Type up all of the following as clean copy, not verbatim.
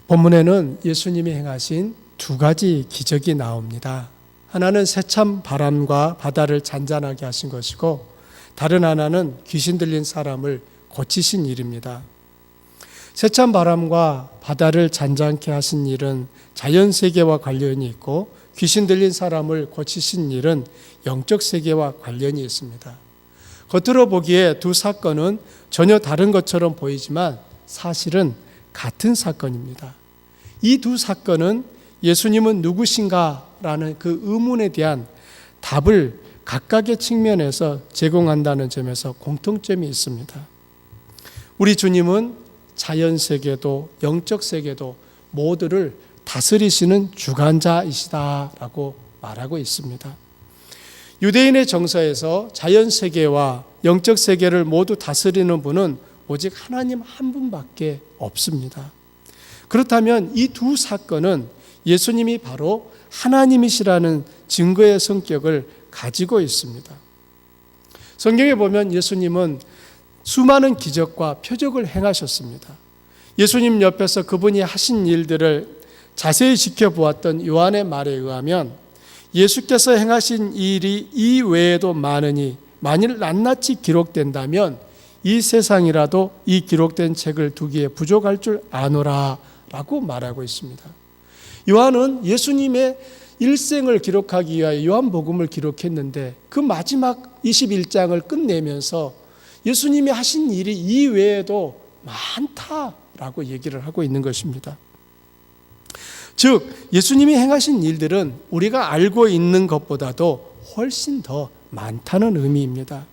본문에는 예수님이 행하신 두 가지 기적이 나옵니다. 하나는 새참 바람과 바다를 잔잔하게 하신 것이고, 다른 하나는 귀신 들린 사람을 고치신 일입니다. 새참 바람과 바다를 잔잔케 하신 일은 자연 세계와 관련이 있고, 귀신 들린 사람을 고치신 일은 영적 세계와 관련이 있습니다. 겉으로 보기에 두 사건은 전혀 다른 것처럼 보이지만 사실은 같은 사건입니다. 이 두 사건은 예수님은 누구신가라는 그 의문에 대한 답을 각각의 측면에서 제공한다는 점에서 공통점이 있습니다. 우리 주님은 자연 세계도 영적 세계도 모두를 다스리시는 주관자이시다라고 말하고 있습니다. 유대인의 정서에서 자연 세계와 영적 세계를 모두 다스리는 분은 오직 하나님 한 분밖에 없습니다. 그렇다면 이 두 사건은 예수님이 바로 하나님이시라는 증거의 성격을 가지고 있습니다. 성경에 보면 예수님은 수많은 기적과 표적을 행하셨습니다. 예수님 옆에서 그분이 하신 일들을 자세히 지켜보았던 요한의 말에 의하면 예수께서 행하신 일이 이 외에도 많으니 만일 낱낱이 기록된다면 이 세상이라도 이 기록된 책을 두기에 부족할 줄 아노라 라고 말하고 있습니다. 요한은 예수님의 일생을 기록하기 위하여 요한복음을 기록했는데 그 마지막 21장을 끝내면서 예수님이 하신 일이 이 외에도 많다라고 얘기를 하고 있는 것입니다. 즉 예수님이 행하신 일들은 우리가 알고 있는 것보다도 훨씬 더 많다는 의미입니다.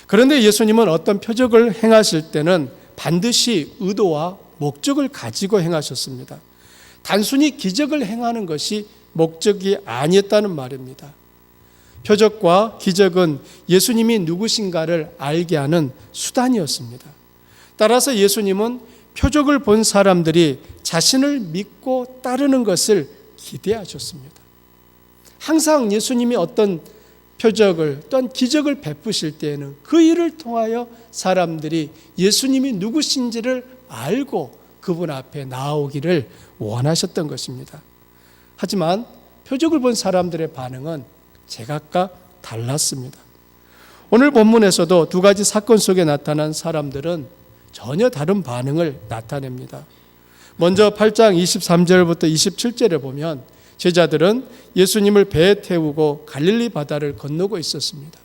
그런데 예수님은 어떤 표적을 행하실 때는 반드시 의도와 목적을 가지고 행하셨습니다. 단순히 기적을 행하는 것이 목적이 아니었다는 말입니다. 표적과 기적은 예수님이 누구신가를 알게 하는 수단이었습니다. 따라서 예수님은 표적을 본 사람들이 자신을 믿고 따르는 것을 기대하셨습니다. 항상 예수님이 어떤 표적을 또한 기적을 베푸실 때에는 그 일을 통하여 사람들이 예수님이 누구신지를 알고 그분 앞에 나오기를 원하셨던 것입니다. 하지만 표적을 본 사람들의 반응은 제각각 달랐습니다. 오늘 본문에서도 두 가지 사건 속에 나타난 사람들은 전혀 다른 반응을 나타냅니다. 먼저 8장 23절부터 27절에 보면 제자들은 예수님을 배에 태우고 갈릴리 바다를 건너고 있었습니다.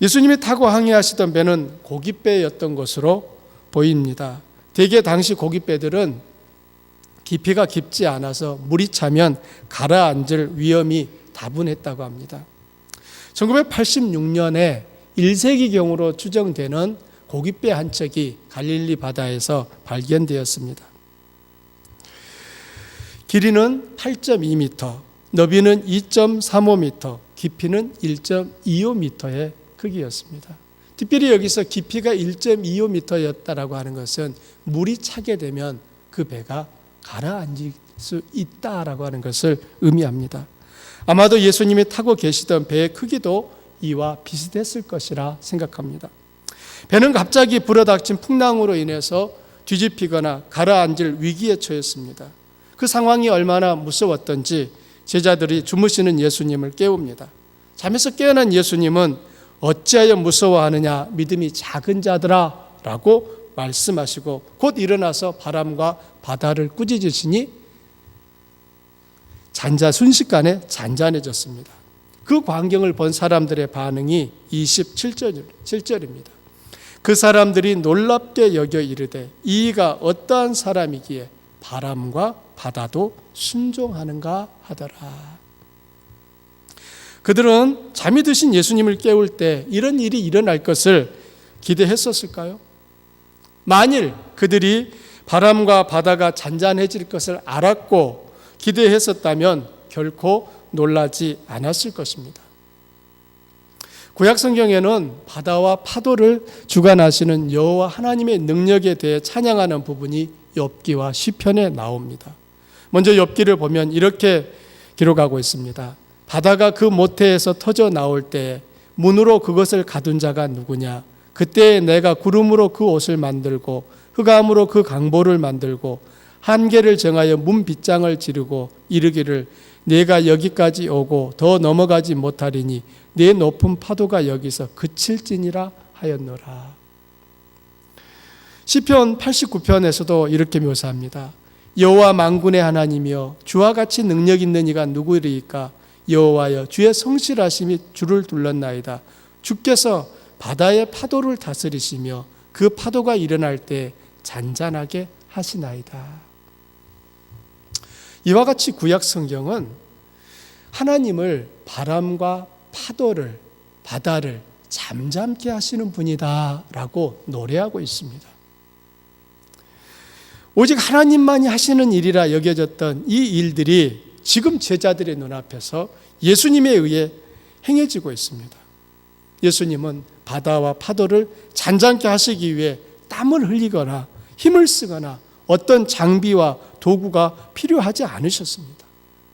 예수님이 타고 항해하시던 배는 고깃배였던 것으로 보입니다. 대개 당시 고깃배들은 깊이가 깊지 않아서 물이 차면 가라앉을 위험이 다분했다고 합니다. 1986년에 1세기경으로 추정되는 고깃배 한 척이 갈릴리 바다에서 발견되었습니다. 길이는 8.2m, 너비는 2.35m, 깊이는 1.25m의 크기였습니다. 특별히 여기서 깊이가 1.25m였다라고 하는 것은 물이 차게 되면 그 배가 가라앉을 수 있다라고 하는 것을 의미합니다. 아마도 예수님이 타고 계시던 배의 크기도 이와 비슷했을 것이라 생각합니다. 배는 갑자기 불어닥친 풍랑으로 인해서 뒤집히거나 가라앉을 위기에 처했습니다. 그 상황이 얼마나 무서웠던지 제자들이 주무시는 예수님을 깨웁니다. 잠에서 깨어난 예수님은 어찌하여 무서워하느냐 믿음이 작은 자들아 라고 말씀하시고 곧 일어나서 바람과 바다를 꾸짖으시니 순식간에 잔잔해졌습니다. 그 광경을 본 사람들의 반응이 27절입니다. 그 사람들이 놀랍게 여겨 이르되 이가 어떠한 사람이기에 바람과 바다도 순종하는가 하더라. 그들은 잠이 드신 예수님을 깨울 때 이런 일이 일어날 것을 기대했었을까요? 만일 그들이 바람과 바다가 잔잔해질 것을 알았고 기대했었다면 결코 놀라지 않았을 것입니다. 구약 성경에는 바다와 파도를 주관하시는 여호와 하나님의 능력에 대해 찬양하는 부분이 욥기와 시편에 나옵니다. 먼저 욥기를 보면 이렇게 기록하고 있습니다. 바다가 그 모태에서 터져 나올 때 문으로 그것을 가둔 자가 누구냐? 그때 내가 구름으로 그 옷을 만들고 흑암으로 그 강보를 만들고 한계를 정하여 문 빗장을 지르고 이르기를 내가 여기까지 오고 더 넘어가지 못하리니 내 높은 파도가 여기서 그칠지니라 하였노라. 시편 89편에서도 이렇게 묘사합니다. 여호와 만군의 하나님이여 주와 같이 능력 있는 이가 누구리이까? 여호와여 주의 성실하심이 주를 둘렀나이다. 주께서 바다의 파도를 다스리시며 그 파도가 일어날 때 잔잔하게 하시나이다. 이와 같이 구약 성경은 하나님을 바람과 파도를, 바다를 잠잠케 하시는 분이다 라고 노래하고 있습니다. 오직 하나님만이 하시는 일이라 여겨졌던 이 일들이 지금 제자들의 눈앞에서 예수님에 의해 행해지고 있습니다. 예수님은 바다와 파도를 잔잔케 하시기 위해 땀을 흘리거나 힘을 쓰거나 어떤 장비와 도구가 필요하지 않으셨습니다.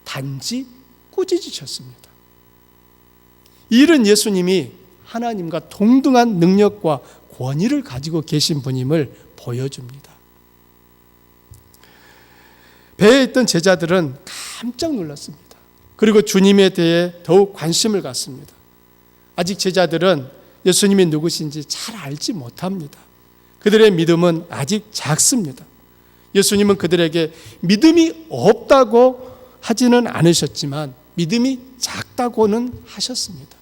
단지 꾸짖으셨습니다. 이 일은 예수님이 하나님과 동등한 능력과 권위를 가지고 계신 분임을 보여줍니다. 배에 있던 제자들은 깜짝 놀랐습니다. 그리고 주님에 대해 더욱 관심을 갖습니다. 아직 제자들은 예수님이 누구신지 잘 알지 못합니다. 그들의 믿음은 아직 작습니다. 예수님은 그들에게 믿음이 없다고 하지는 않으셨지만 믿음이 작다고는 하셨습니다.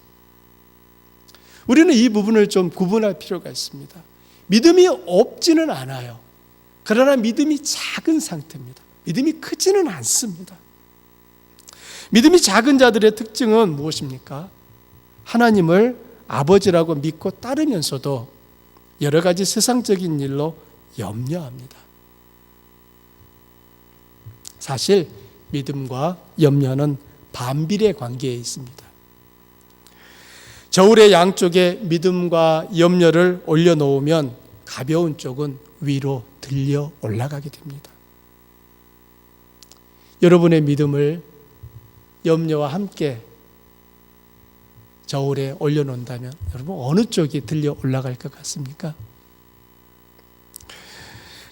우리는 이 부분을 좀 구분할 필요가 있습니다. 믿음이 없지는 않아요. 그러나 믿음이 작은 상태입니다. 믿음이 크지는 않습니다. 믿음이 작은 자들의 특징은 무엇입니까? 하나님을 아버지라고 믿고 따르면서도 여러 가지 세상적인 일로 염려합니다. 사실 믿음과 염려는 반비례 관계에 있습니다. 저울의 양쪽에 믿음과 염려를 올려놓으면 가벼운 쪽은 위로 들려 올라가게 됩니다. 여러분의 믿음을 염려와 함께 저울에 올려놓는다면 여러분 어느 쪽이 들려 올라갈 것 같습니까?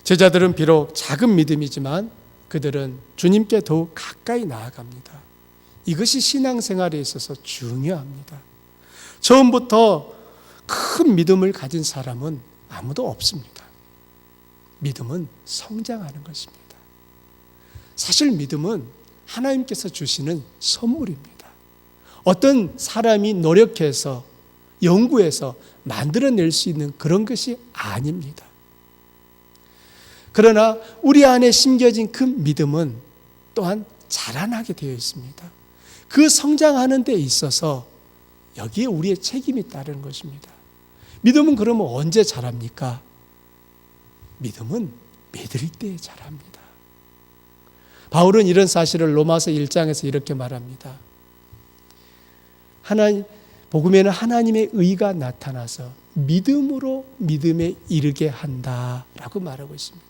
제자들은 비록 작은 믿음이지만 그들은 주님께 더욱 가까이 나아갑니다. 이것이 신앙생활에 있어서 중요합니다. 처음부터 큰 믿음을 가진 사람은 아무도 없습니다. 믿음은 성장하는 것입니다. 사실 믿음은 하나님께서 주시는 선물입니다. 어떤 사람이 노력해서 연구해서 만들어낼 수 있는 그런 것이 아닙니다. 그러나 우리 안에 심겨진 그 믿음은 또한 자라나게 되어 있습니다. 그 성장하는 데 있어서 여기에 우리의 책임이 따르는 것입니다. 믿음은 그러면 언제 자랍니까? 믿음은 믿을 때 자랍니다. 바울은 이런 사실을 로마서 1장에서 이렇게 말합니다. 복음에는 하나님의 의가 나타나서 믿음으로 믿음에 이르게 한다라고 말하고 있습니다.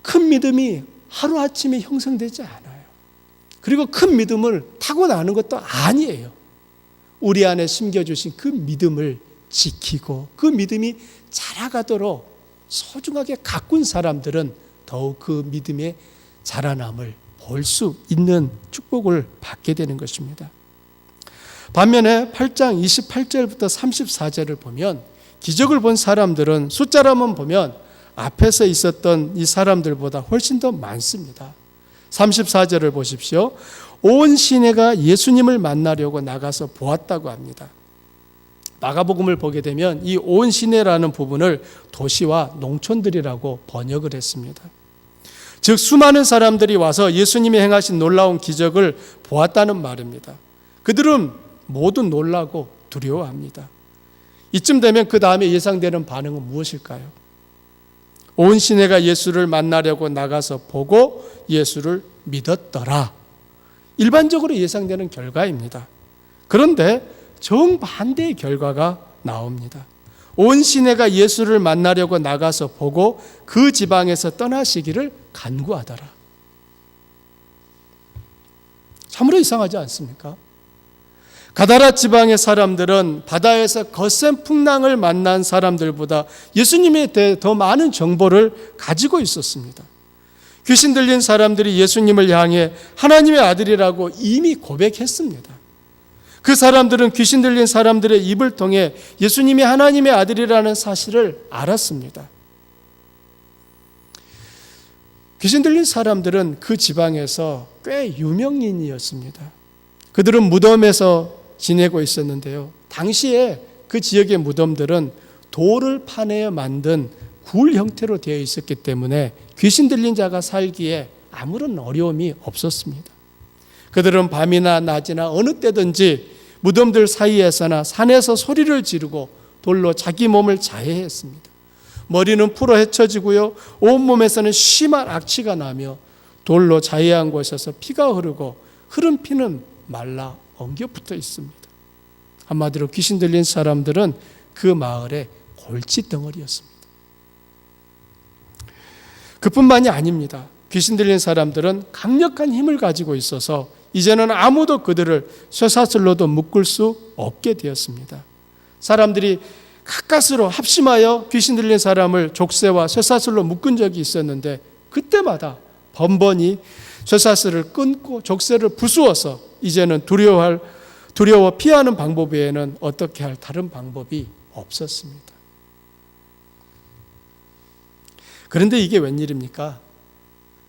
큰 믿음이 하루아침에 형성되지 않아요. 그리고 큰 믿음을 타고나는 것도 아니에요. 우리 안에 심겨주신 그 믿음을 지키고 그 믿음이 자라가도록 소중하게 가꾼 사람들은 더욱 그 믿음의 자라남을 볼 수 있는 축복을 받게 되는 것입니다. 반면에 8장 28절부터 34절을 보면 기적을 본 사람들은 숫자로만 보면 앞에서 있었던 이 사람들보다 훨씬 더 많습니다. 34절을 보십시오. 온 시내가 예수님을 만나려고 나가서 보았다고 합니다. 마가복음을 보게 되면 이 온 시내라는 부분을 도시와 농촌들이라고 번역을 했습니다. 즉 수많은 사람들이 와서 예수님이 행하신 놀라운 기적을 보았다는 말입니다. 그들은 모두 놀라고 두려워합니다. 이쯤 되면 그 다음에 예상되는 반응은 무엇일까요? 온 시내가 예수를 만나려고 나가서 보고 예수를 믿었더라. 일반적으로 예상되는 결과입니다. 그런데 정반대의 결과가 나옵니다. 온 시내가 예수를 만나려고 나가서 보고 그 지방에서 떠나시기를 간구하더라. 참으로 이상하지 않습니까? 가다라 지방의 사람들은 바다에서 거센 풍랑을 만난 사람들보다 예수님에 대해 더 많은 정보를 가지고 있었습니다. 귀신 들린 사람들이 예수님을 향해 하나님의 아들이라고 이미 고백했습니다. 그 사람들은 귀신 들린 사람들의 입을 통해 예수님이 하나님의 아들이라는 사실을 알았습니다. 귀신 들린 사람들은 그 지방에서 꽤 유명인이었습니다. 그들은 무덤에서 지내고 있었는데요. 당시에 그 지역의 무덤들은 돌을 파내어 만든 굴 형태로 되어 있었기 때문에 귀신 들린 자가 살기에 아무런 어려움이 없었습니다. 그들은 밤이나 낮이나 어느 때든지 무덤들 사이에서나 산에서 소리를 지르고 돌로 자기 몸을 자해했습니다. 머리는 풀어 헤쳐지고요. 온몸에서는 심한 악취가 나며 돌로 자해한 곳에서 피가 흐르고 흐른 피는 말라 엉겨 붙어 있습니다. 한마디로 귀신 들린 사람들은 그 마을의 골칫 덩어리였습니다. 그뿐만이 아닙니다. 귀신 들린 사람들은 강력한 힘을 가지고 있어서 이제는 아무도 그들을 쇠사슬로도 묶을 수 없게 되었습니다. 사람들이 가까스로 합심하여 귀신 들린 사람을 족쇄와 쇠사슬로 묶은 적이 있었는데 그때마다 번번이 쇠사슬을 끊고 족쇄를 부수어서 이제는 두려워 피하는 방법 외에는 어떻게 할 다른 방법이 없었습니다. 그런데 이게 웬일입니까?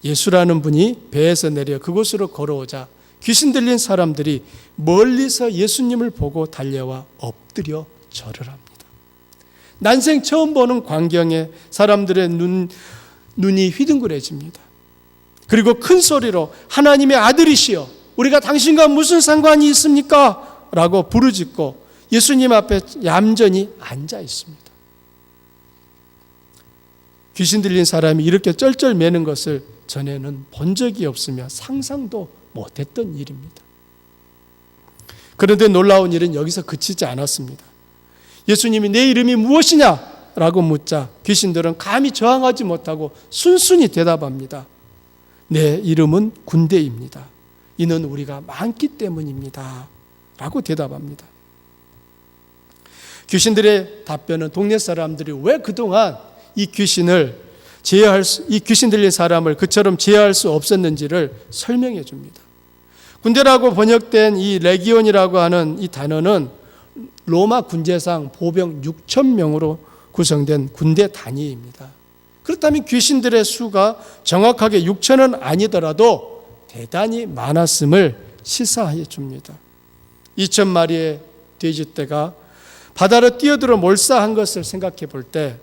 예수라는 분이 배에서 내려 그곳으로 걸어오자 귀신 들린 사람들이 멀리서 예수님을 보고 달려와 엎드려 절을 합니다. 난생 처음 보는 광경에 사람들의 눈이 휘둥그레집니다. 그리고 큰 소리로 하나님의 아들이시여 우리가 당신과 무슨 상관이 있습니까? 라고 부르짖고 예수님 앞에 얌전히 앉아 있습니다. 귀신 들린 사람이 이렇게 쩔쩔매는 것을 전에는 본 적이 없으며 상상도 못했던 일입니다. 그런데 놀라운 일은 여기서 그치지 않았습니다. 예수님이 내 이름이 무엇이냐? 라고 묻자 귀신들은 감히 저항하지 못하고 순순히 대답합니다. 내 이름은 군대입니다. 이는 우리가 많기 때문입니다. 라고 대답합니다. 귀신들의 답변은 동네 사람들이 왜 그동안 이 귀신 들린 사람을 그처럼 제어할 수 없었는지를 설명해 줍니다. 군대라고 번역된 이 레기온이라고 하는 이 단어는 로마 군제상 보병 6,000명으로 구성된 군대 단위입니다. 그렇다면 귀신들의 수가 정확하게 6,000은 아니더라도 대단히 많았음을 시사해 줍니다. 2,000마리의 돼지떼가 바다로 뛰어들어 몰사한 것을 생각해 볼 때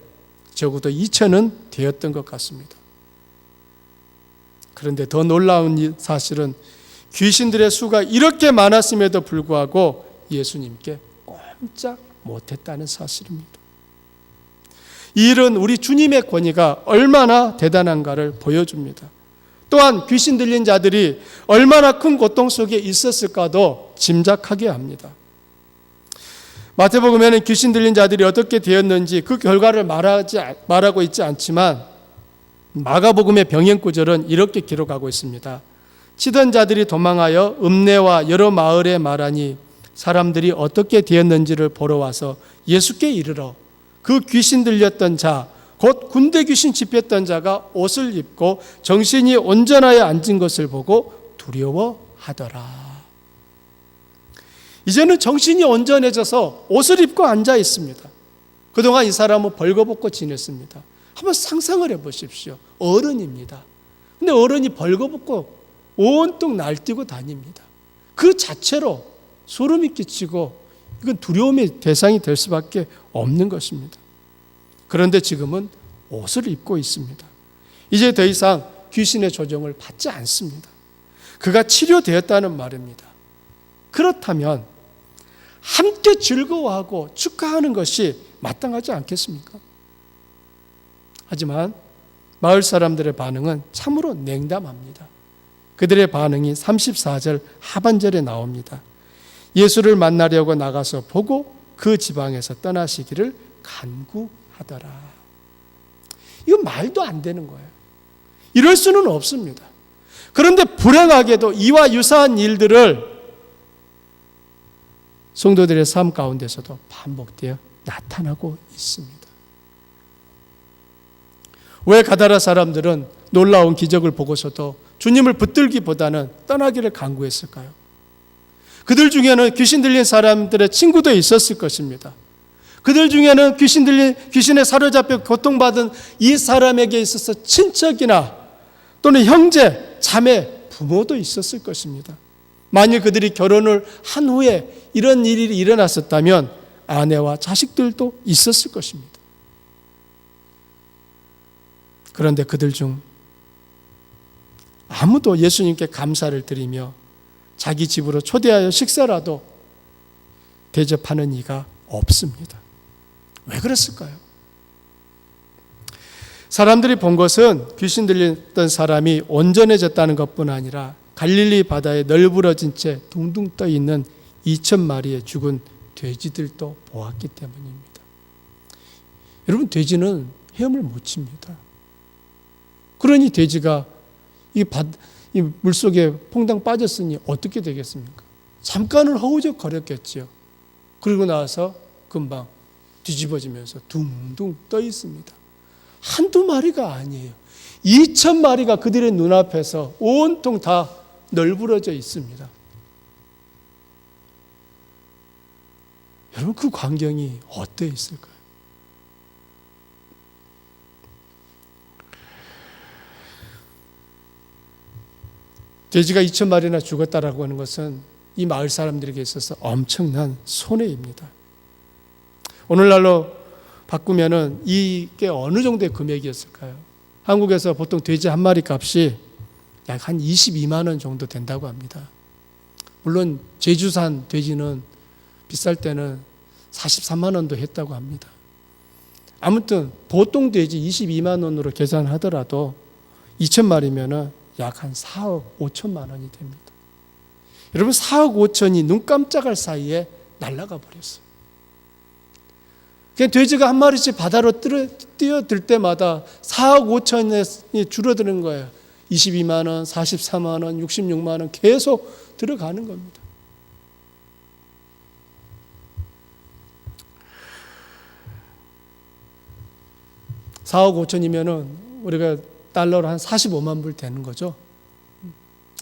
적어도 2,000은 되었던 것 같습니다. 그런데 더 놀라운 사실은 귀신들의 수가 이렇게 많았음에도 불구하고 예수님께 꼼짝 못했다는 사실입니다. 이 일은 우리 주님의 권위가 얼마나 대단한가를 보여줍니다. 또한 귀신 들린 자들이 얼마나 큰 고통 속에 있었을까도 짐작하게 합니다. 마태복음에는 귀신 들린 자들이 어떻게 되었는지 그 결과를 말하고 있지 않지만 마가복음의 병행 구절은 이렇게 기록하고 있습니다. 치던 자들이 도망하여 읍내와 여러 마을에 말하니 사람들이 어떻게 되었는지를 보러 와서 예수께 이르러 그 귀신 들렸던 자, 곧 군대 귀신 집혔던 자가 옷을 입고 정신이 온전하여 앉은 것을 보고 두려워하더라. 이제는 정신이 온전해져서 옷을 입고 앉아 있습니다. 그동안 이 사람은 벌거벗고 지냈습니다. 한번 상상을 해보십시오. 어른입니다. 근데 어른이 벌거벗고 온통 날뛰고 다닙니다. 그 자체로 소름이 끼치고 이건 두려움의 대상이 될 수밖에 없는 것입니다. 그런데 지금은 옷을 입고 있습니다. 이제 더 이상 귀신의 조종을 받지 않습니다. 그가 치료되었다는 말입니다. 그렇다면 함께 즐거워하고 축하하는 것이 마땅하지 않겠습니까? 하지만 마을 사람들의 반응은 참으로 냉담합니다. 그들의 반응이 34절 하반절에 나옵니다. 예수를 만나려고 나가서 보고 그 지방에서 떠나시기를 간구하더라. 이건 말도 안 되는 거예요. 이럴 수는 없습니다. 그런데 불행하게도 이와 유사한 일들을 성도들의 삶 가운데서도 반복되어 나타나고 있습니다. 왜 가다라 사람들은 놀라운 기적을 보고서도 주님을 붙들기보다는 떠나기를 간구했을까요? 그들 중에는 귀신 들린 사람들의 친구도 있었을 것입니다. 그들 중에는 귀신에 사로잡혀 고통받은 이 사람에게 있어서 친척이나 또는 형제, 자매, 부모도 있었을 것입니다. 만일 그들이 결혼을 한 후에 이런 일이 일어났었다면 아내와 자식들도 있었을 것입니다. 그런데 그들 중 아무도 예수님께 감사를 드리며 자기 집으로 초대하여 식사라도 대접하는 이가 없습니다. 왜 그랬을까요? 사람들이 본 것은 귀신 들렸던 사람이 온전해졌다는 것뿐 아니라 갈릴리 바다에 널브러진 채 둥둥 떠 있는 2,000마리의 죽은 돼지들도 보았기 때문입니다. 여러분, 돼지는 헤엄을 못 칩니다. 그러니 돼지가 이 물속에 퐁당 빠졌으니 어떻게 되겠습니까? 잠깐은 허우적 거렸겠지요. 그리고 나서 금방 뒤집어지면서 둥둥 떠 있습니다. 한두 마리가 아니에요. 2,000마리가 그들의 눈앞에서 온통 다 널브러져 있습니다. 여러분, 그 광경이 어떠 있을까요? 돼지가 2,000마리나 죽었다라고 하는 것은 이 마을 사람들에게 있어서 엄청난 손해입니다. 오늘날로 바꾸면은 이게 어느 정도의 금액이었을까요? 한국에서 보통 돼지 한 마리 값이 약 한 22만 원 정도 된다고 합니다. 물론 제주산 돼지는 비쌀 때는 43만 원도 했다고 합니다. 아무튼 보통 돼지 22만 원으로 계산하더라도 2,000마리면은 약 한 4억 5천만 원이 됩니다. 여러분, 4억 5천이 눈 깜짝할 사이에 날아가 버렸어요. 그냥 돼지가 한 마리씩 바다로 뛰어들 때마다 4억 5천이 줄어드는 거예요. 22만 원, 44만 원, 66만 원 계속 들어가는 겁니다. (4억 5천이면은) 우리가 달러로 한 45만 불 되는 거죠.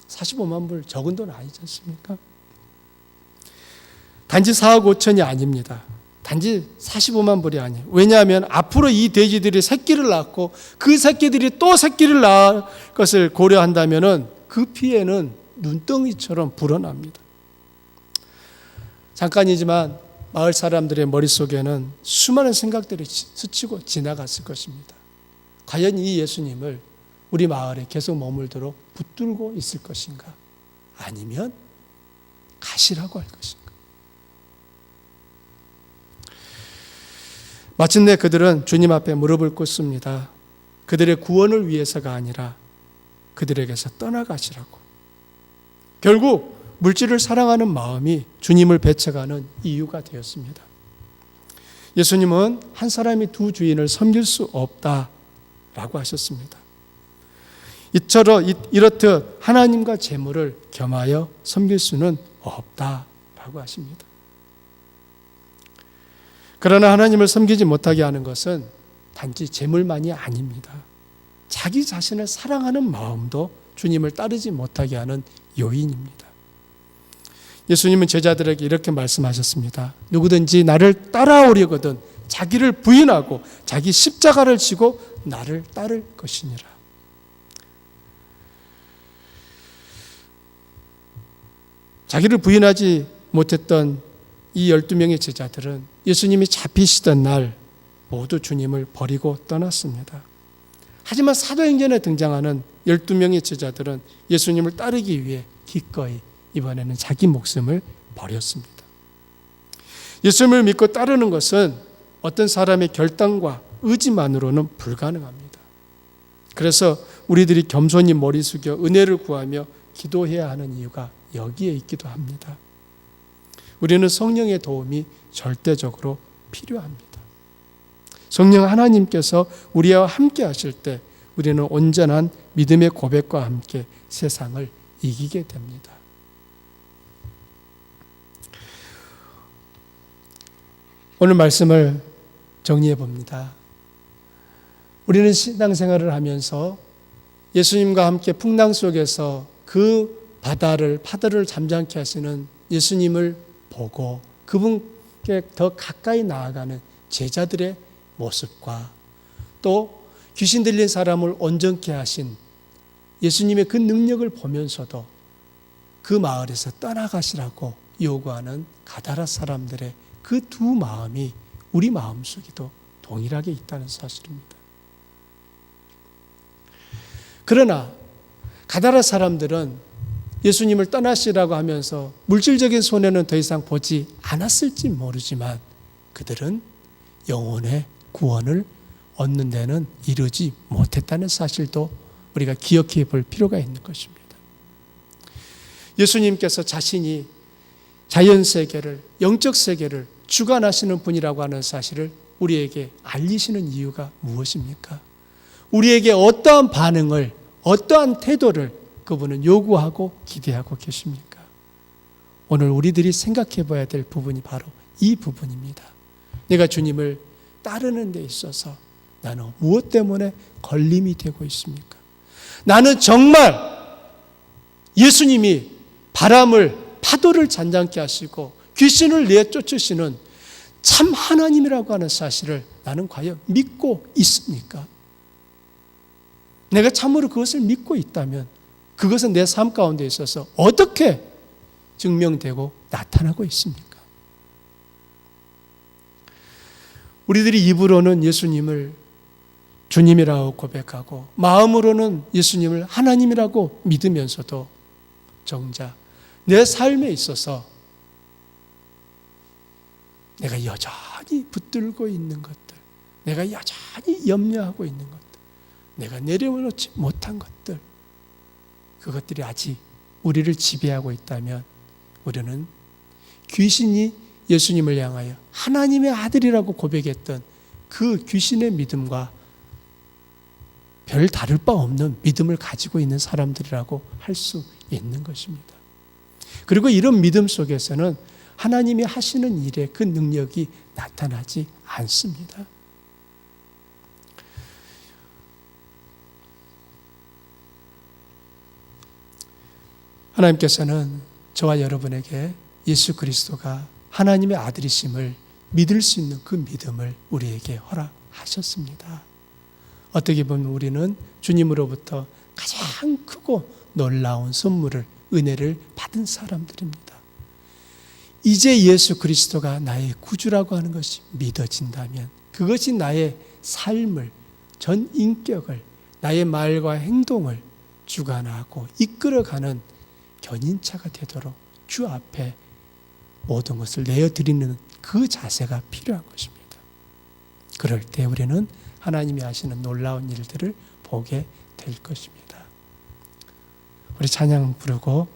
45만 불 적은 돈 아니지 않습니까? 단지 4억 5천이 아닙니다. 단지 45만 불이 아니에요. 왜냐하면 앞으로 이 돼지들이 새끼를 낳고 그 새끼들이 또 새끼를 낳을 것을 고려한다면 그 피해는 눈덩이처럼 불어납니다. 잠깐이지만 마을 사람들의 머릿속에는 수많은 생각들이 스치고 지나갔을 것입니다. 과연 이 예수님을 우리 마을에 계속 머물도록 붙들고 있을 것인가? 아니면 가시라고 할 것인가? 마침내 그들은 주님 앞에 무릎을 꿇습니다. 그들의 구원을 위해서가 아니라 그들에게서 떠나가시라고. 결국 물질을 사랑하는 마음이 주님을 배척하는 이유가 되었습니다. 예수님은 한 사람이 두 주인을 섬길 수 없다라고 하셨습니다. 이렇듯 하나님과 재물을 겸하여 섬길 수는 없다라고 하십니다. 그러나 하나님을 섬기지 못하게 하는 것은 단지 재물만이 아닙니다. 자기 자신을 사랑하는 마음도 주님을 따르지 못하게 하는 요인입니다. 예수님은 제자들에게 이렇게 말씀하셨습니다. 누구든지 나를 따라오려거든 자기를 부인하고 자기 십자가를 지고 나를 따를 것이니라. 자기를 부인하지 못했던 이 12명의 제자들은 예수님이 잡히시던 날 모두 주님을 버리고 떠났습니다. 하지만 사도행전에 등장하는 12명의 제자들은 예수님을 따르기 위해 기꺼이 이번에는 자기 목숨을 버렸습니다. 예수님을 믿고 따르는 것은 어떤 사람의 결단과 의지만으로는 불가능합니다. 그래서 우리들이 겸손히 머리 숙여 은혜를 구하며 기도해야 하는 이유가 여기에 있기도 합니다. 우리는 성령의 도움이 절대적으로 필요합니다. 성령 하나님께서 우리와 함께 하실 때 우리는 온전한 믿음의 고백과 함께 세상을 이기게 됩니다. 오늘 말씀을 정리해 봅니다. 우리는 신앙생활을 하면서 예수님과 함께 풍랑 속에서 그 파도를 잠잠케 하시는 예수님을 보고 그분께 더 가까이 나아가는 제자들의 모습과 또 귀신 들린 사람을 온전케 하신 예수님의 그 능력을 보면서도 그 마을에서 떠나가시라고 요구하는 가다라 사람들의 그 두 마음이 우리 마음속에도 동일하게 있다는 사실입니다. 그러나 가다라 사람들은 예수님을 떠나시라고 하면서 물질적인 손해는 더 이상 보지 않았을지 모르지만 그들은 영혼의 구원을 얻는 데는 이르지 못했다는 사실도 우리가 기억해 볼 필요가 있는 것입니다. 예수님께서 자신이 자연세계를, 영적 세계를 주관하시는 분이라고 하는 사실을 우리에게 알리시는 이유가 무엇입니까? 우리에게 어떠한 반응을, 어떠한 태도를 그분은 요구하고 기대하고 계십니까? 오늘 우리들이 생각해 봐야 될 부분이 바로 이 부분입니다. 내가 주님을 따르는 데 있어서 나는 무엇 때문에 걸림이 되고 있습니까? 나는 정말 예수님이 파도를 잔잔케 하시고 귀신을 내쫓으시는 참 하나님이라고 하는 사실을 나는 과연 믿고 있습니까? 내가 참으로 그것을 믿고 있다면 그것은 내 삶 가운데 있어서 어떻게 증명되고 나타나고 있습니까? 우리들이 입으로는 예수님을 주님이라고 고백하고 마음으로는 예수님을 하나님이라고 믿으면서도 정작 내 삶에 있어서 내가 여전히 붙들고 있는 것들, 내가 여전히 염려하고 있는 것들, 내가 내려놓지 못한 것들, 그것들이 아직 우리를 지배하고 있다면 우리는 귀신이 예수님을 향하여 하나님의 아들이라고 고백했던 그 귀신의 믿음과 별 다를 바 없는 믿음을 가지고 있는 사람들이라고 할 수 있는 것입니다. 그리고 이런 믿음 속에서는 하나님이 하시는 일의 그 능력이 나타나지 않습니다. 하나님께서는 저와 여러분에게 예수 그리스도가 하나님의 아들이심을 믿을 수 있는 그 믿음을 우리에게 허락하셨습니다. 어떻게 보면 우리는 주님으로부터 가장 크고 놀라운 선물을, 은혜를 받은 사람들입니다. 이제 예수 그리스도가 나의 구주라고 하는 것이 믿어진다면 그것이 나의 삶을, 전 인격을, 나의 말과 행동을 주관하고 이끌어가는 견인차가 되도록 주 앞에 모든 것을 내어드리는 그 자세가 필요한 것입니다. 그럴 때 우리는 하나님이 하시는 놀라운 일들을 보게 될 것입니다. 우리 찬양 부르고